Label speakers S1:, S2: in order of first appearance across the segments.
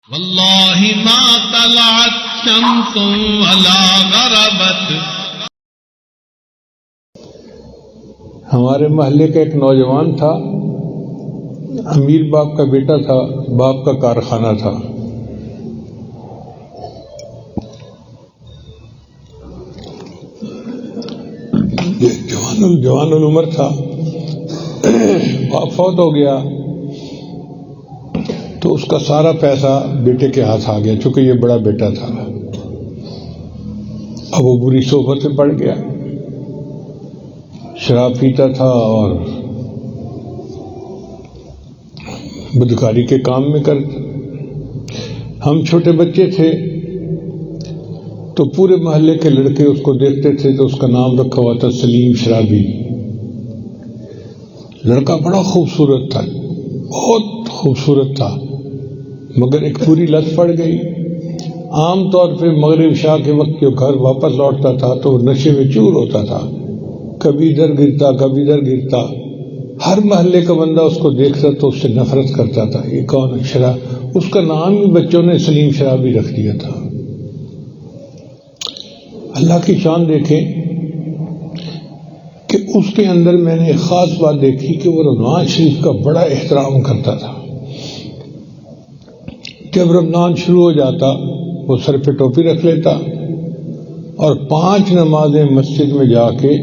S1: واللہ ما طلعت شمس ولا غربت.
S2: ہمارے محلے کا ایک نوجوان تھا، امیر باپ کا بیٹا تھا، باپ کا کارخانہ تھا. جوان العمر تھا. باپ فوت ہو گیا تو اس کا سارا پیسہ بیٹے کے ہاتھ آ گیا، چونکہ یہ بڑا بیٹا تھا. اب وہ بری صحبت میں پڑ گیا، شراب پیتا تھا اور بدکاری کے کام میں کرتا. ہم چھوٹے بچے تھے تو پورے محلے کے لڑکے اس کو دیکھتے تھے تو اس کا نام رکھا ہوا تھا سلیم شرابی. لڑکا بڑا خوبصورت تھا، بہت خوبصورت تھا، مگر ایک پوری لت پڑ گئی. عام طور پہ مغرب عشاء کے وقت جو گھر واپس لوٹتا تھا تو وہ نشے میں چور ہوتا تھا، کبھی ادھر گرتا کبھی ادھر گرتا. ہر محلے کا بندہ اس کو دیکھتا تو اس سے نفرت کرتا تھا. یہ کون ہے؟ اس کا نام ہی بچوں نے سلیم شرابی رکھ دیا تھا. اللہ کی شان دیکھیں کہ اس کے اندر میں نے ایک خاص بات دیکھی کہ وہ رمضان شریف کا بڑا احترام کرتا تھا. جب رمضان شروع ہو جاتا وہ سر پہ ٹوپی رکھ لیتا اور 5 نمازیں مسجد میں جا کے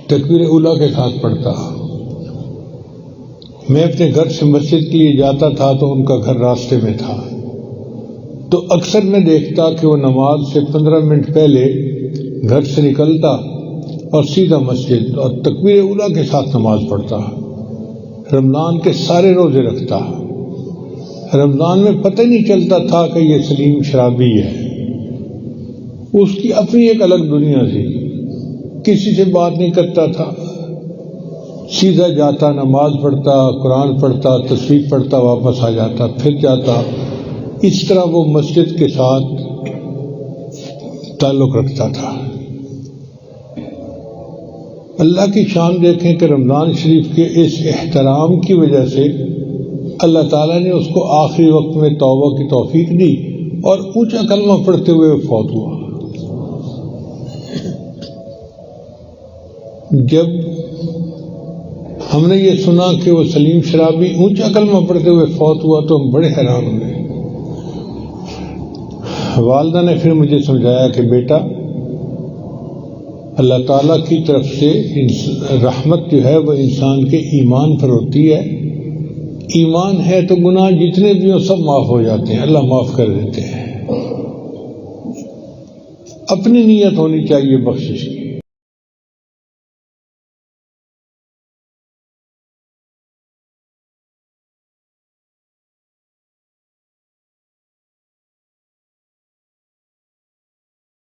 S2: تکبیر اولیٰ کے ساتھ پڑھتا. میں اپنے گھر سے مسجد کے لیے جاتا تھا تو ان کا گھر راستے میں تھا، تو اکثر میں دیکھتا کہ وہ نماز سے 15 منٹ پہلے گھر سے نکلتا اور سیدھا مسجد اور تکبیر اولیٰ کے ساتھ نماز پڑھتا. رمضان کے سارے روزے رکھتا. رمضان میں پتہ نہیں چلتا تھا کہ یہ سلیم شرابی ہے. اس کی اپنی ایک الگ دنیا تھی، کسی سے بات نہیں کرتا تھا، سیدھا جاتا، نماز پڑھتا، قرآن پڑھتا، تسبیح پڑھتا، واپس آ جاتا، پھر جاتا. اس طرح وہ مسجد کے ساتھ تعلق رکھتا تھا. اللہ کی شان دیکھیں کہ رمضان شریف کے اس احترام کی وجہ سے اللہ تعالیٰ نے اس کو آخری وقت میں توبہ کی توفیق دی اور اونچا کلمہ پڑھتے ہوئے فوت ہوا. جب ہم نے یہ سنا کہ وہ سلیم شرابی اونچا کلمہ پڑھتے ہوئے فوت ہوا تو ہم بڑے حیران ہوئے. والدہ نے پھر مجھے سمجھایا کہ بیٹا، اللہ تعالیٰ کی طرف سے رحمت جو ہے وہ انسان کے ایمان پر ہوتی ہے. ایمان ہے تو گناہ جتنے بھی ہوں سب معاف ہو جاتے ہیں، اللہ معاف کر دیتے ہیں. اپنی نیت ہونی چاہیے بخشش کی.